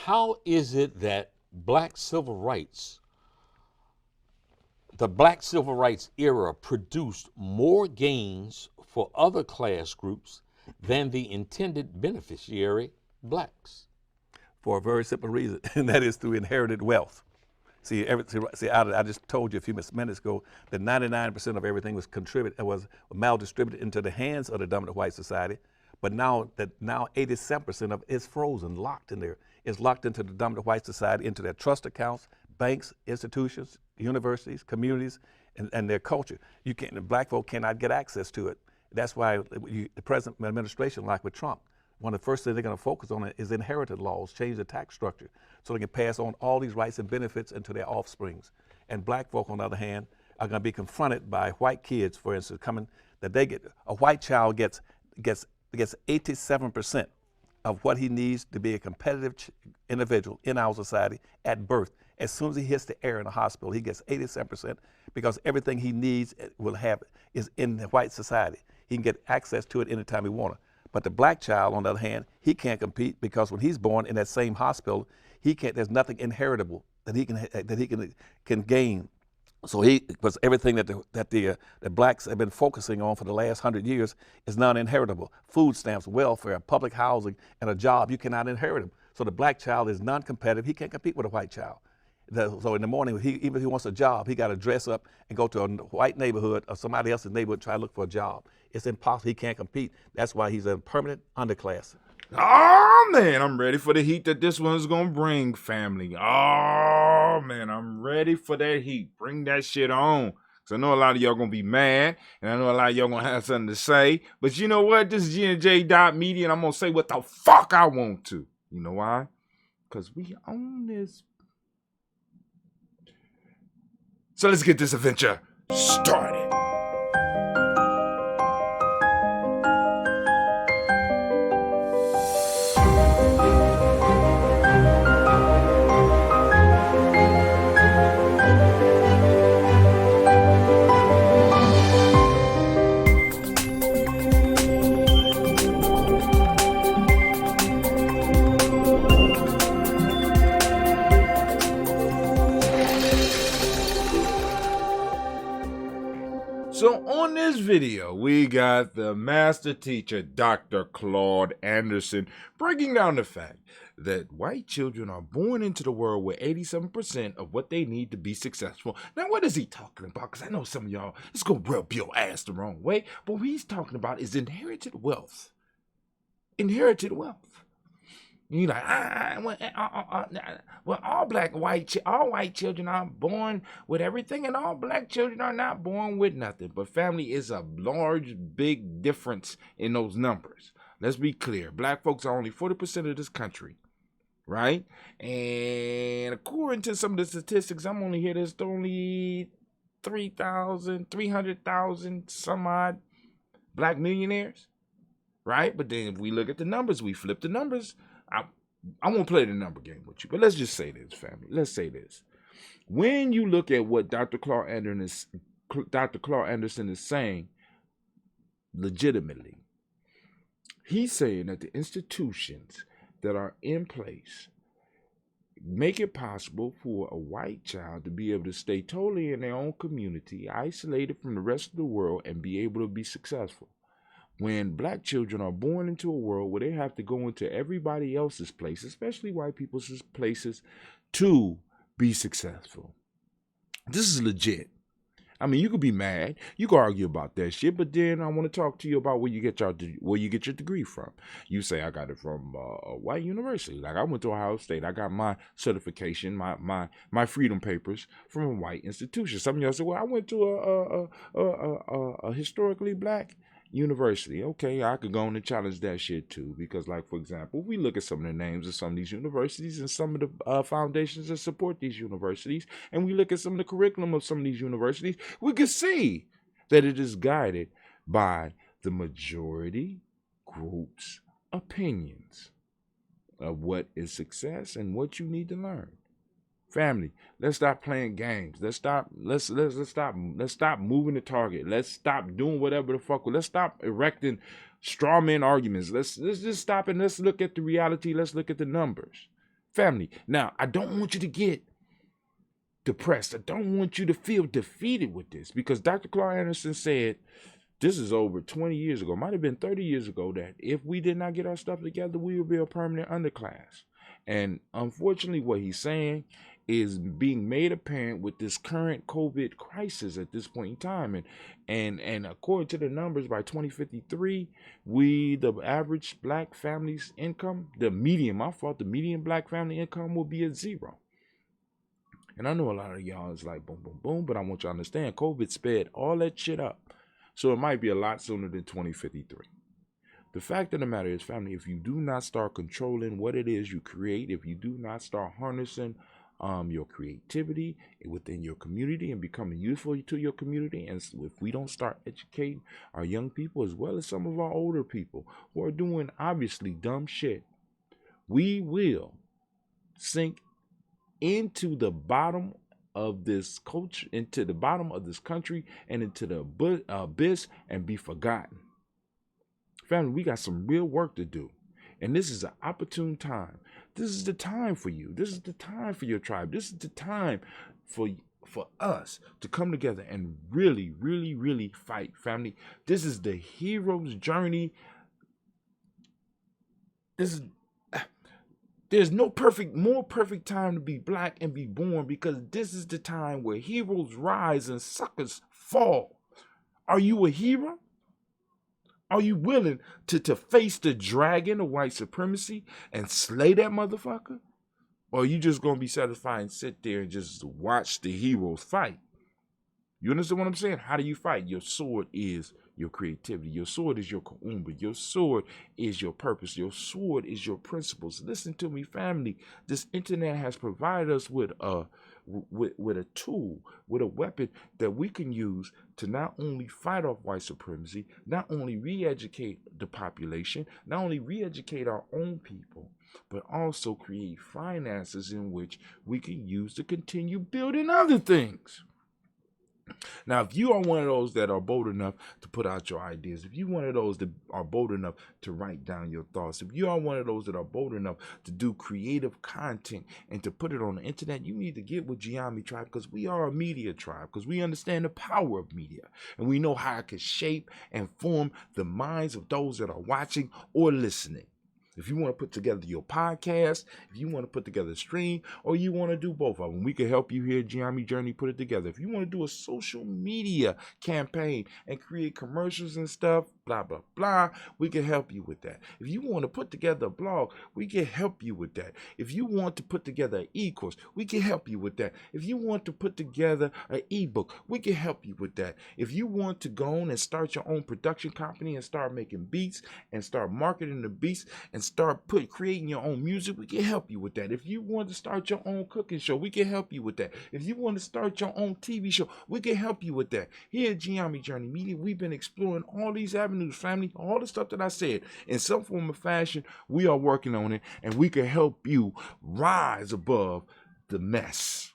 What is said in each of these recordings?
how is it that the black civil rights era produced more gains for other class groups than the intended beneficiary, blacks? For a very simple reason, and that is through inherited wealth. I just told you a few minutes ago that 99% of everything was maldistributed into the hands of the dominant white society, but now 87% of it is frozen, locked in there. It's locked into the dominant white society, into their trust accounts, banks, institutions, universities, communities, and their culture. The black folk cannot get access to it. That's why the present administration, like with Trump, one of the first things they're going to focus on is inherited laws, change the tax structure, so they can pass on all these rights and benefits into their offsprings. And black folk, on the other hand, are going to be confronted by white kids, for instance, a white child gets 87% of what he needs to be a competitive individual in our society at birth. As soon as he hits the air in the hospital, he gets 87% because everything he needs is in the white society. He can get access to it anytime he wants. But the black child, on the other hand, he can't compete because when he's born in that same hospital, there's nothing inheritable that he can gain. So because everything that the blacks have been focusing on for the last 100 years is non-inheritable. Food stamps, welfare, public housing, and a job, you cannot inherit them. So the black child is non-competitive. He can't compete with a white child. So in the morning, even if he wants a job, he got to dress up and go to a white neighborhood or somebody else's neighborhood and try to look for a job. It's impossible. He can't compete. That's why he's a permanent underclass. Oh, man, I'm ready for the heat that this one's going to bring, family. Oh, man, I'm ready for that heat. Bring that shit on. Because I know a lot of y'all going to be mad, and I know a lot of y'all going to have something to say. But you know what? This is GNJ.media, and I'm going to say what the fuck I want to. You know why? Because we own this. So let's get this adventure started. So on this video, we got the master teacher, Dr. Claude Anderson, breaking down the fact that white children are born into the world with 87% of what they need to be successful. Now, what is he talking about? Because I know some of y'all, it's going to rub your ass the wrong way. But what he's talking about is inherited wealth. Inherited wealth. You like, well, all white children are born with everything, and all black children are not born with nothing. But family is a large, big difference in those numbers. Let's be clear. Black folks are only 40% of this country, right? And according to some of the statistics, I'm only here. There's only 300,000 some odd black millionaires, right? But then if we look at the numbers, we flip the numbers. I won't play the number game with you, but let's just say this, family. Let's say this. When you look at what Dr. Claude Anderson is saying, legitimately, he's saying that the institutions that are in place make it possible for a white child to be able to stay totally in their own community, isolated from the rest of the world, and be able to be successful. When black children are born into a world where they have to go into everybody else's place, especially white people's places, to be successful. This is legit. I mean, you could be mad, you could argue about that shit, but then I want to talk to you about where you get your degree from. You say I got it from a white university. Like I went to Ohio State. I got my certification, my freedom papers from a white institution. Some of y'all say, well, I went to a historically black university. Okay, I could go on and challenge that shit too, because like, for example, we look at some of the names of some of these universities and some of the foundations that support these universities, and we look at some of the curriculum of some of these universities, we can see that it is guided by the majority group's opinions of what is success and what you need to learn. Family, let's stop playing games. Let's stop moving the target. Let's stop doing whatever the fuck. Let's stop erecting straw man arguments. Let's just stop and let's look at the reality. Let's look at the numbers. Family. Now, I don't want you to get depressed. I don't want you to feel defeated with this, because Dr. Claude Anderson said, this is over 20 years ago, might have been 30 years ago, that if we did not get our stuff together, we would be a permanent underclass. And unfortunately, what he's saying is being made apparent with this current COVID crisis at this point in time. And according to the numbers, by 2053, the average black family's income, the median black family income will be at zero. And I know a lot of y'all is like, boom, boom, boom, but I want you to understand, COVID sped all that shit up. So it might be a lot sooner than 2053. The fact of the matter is, family, if you do not start controlling what it is you create, if you do not start harnessing your creativity within your community and becoming useful to your community, and if we don't start educating our young people as well as some of our older people who are doing obviously dumb shit, we will sink into the bottom of this culture, into the bottom of this country, and into the abyss, and be forgotten. Family, we got some real work to do, and this is an opportune time. This is the time for you. This is the time for your tribe. This is the time for us to come together and really, really, really fight, family. This is the hero's journey. There's no more perfect time to be black and be born, because this is the time where heroes rise and suckers fall. Are you a hero? Are you willing to face the dragon of white supremacy and slay that motherfucker? Or are you just going to be satisfied and sit there and just watch the heroes fight? You understand what I'm saying? How do you fight? Your sword is your creativity. Your sword is your counterparts. Your sword is your purpose. Your sword is your principles. Listen to me, family. This internet has provided us with a tool, with a weapon that we can use to not only fight off white supremacy, not only re-educate the population, not only re-educate our own people, but also create finances in which we can use to continue building other things. Now, if you are one of those that are bold enough to put out your ideas, if you're one of those that are bold enough to write down your thoughts, if you are one of those that are bold enough to do creative content and to put it on the internet, you need to get with Gye-Nyame tribe, because we are a media tribe, because we understand the power of media, and we know how it can shape and form the minds of those that are watching or listening. If you want to put together your podcast, if you want to put together a stream, or you want to do both of them, we can help you here at Gye-Nyame Journey put it together. If you want to do a social media campaign and create commercials and stuff, blah, blah, blah, we can help you with that. If you want to put together a blog, we can help you with that. If you want to put together an e-course, we can help you with that. If you want to put together an ebook, we can help you with that. If you want to go on and start your own production company and start making beats and start marketing the beats and start creating your own music, we can help you with that. If you want to start your own cooking show, we can help you with that. If you want to start your own TV show, we can help you with that. Here at Gye-Nyame Journey Media, we've been exploring all these avenues, family, all the stuff that I said. In some form or fashion, we are working on it, and we can help you rise above the mess.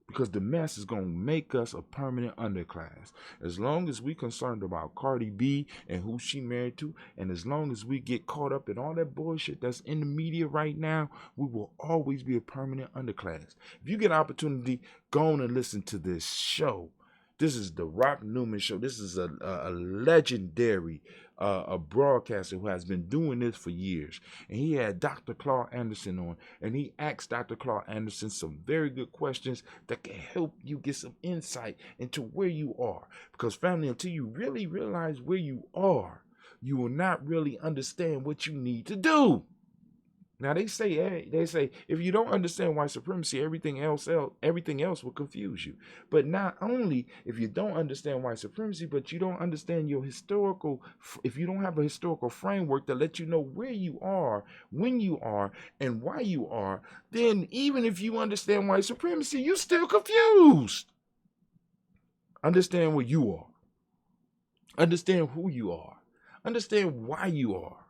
Because the mess is going to make us a permanent underclass. As long as we're concerned about Cardi B and who she married to, and as long as we get caught up in all that bullshit that's in the media right now, we will always be a permanent underclass. If you get an opportunity, go on and listen to this show. This is the Rock Newman Show. This is a legendary a broadcaster who has been doing this for years. And he had Dr. Claude Anderson on, and he asked Dr. Claude Anderson some very good questions that can help you get some insight into where you are. Because family, until you really realize where you are, you will not really understand what you need to do. Now they say if you don't understand white supremacy, everything else will confuse you. But not only if you don't understand white supremacy, but you don't understand your if you don't have a historical framework that lets you know where you are, when you are, and why you are, then even if you understand white supremacy, you're still confused. Understand where you are. Understand who you are. Understand why you are.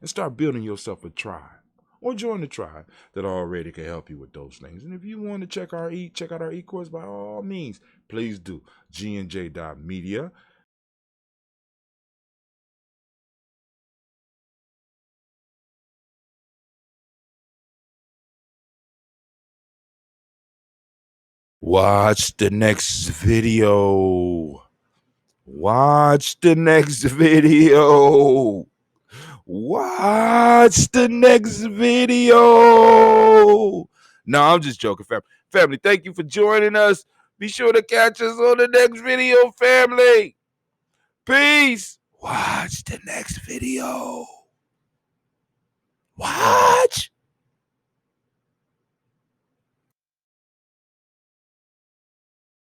And start building yourself a tribe. Or join the tribe that already can help you with those things. And if you want to check out our e-course, by all means, please do. gnj.media. Watch the next video. Watch the next video. Watch the next video. No, I'm just joking, family. Family, thank you for joining us. Be sure to catch us on the next video, family. Peace. Watch the next video. Watch.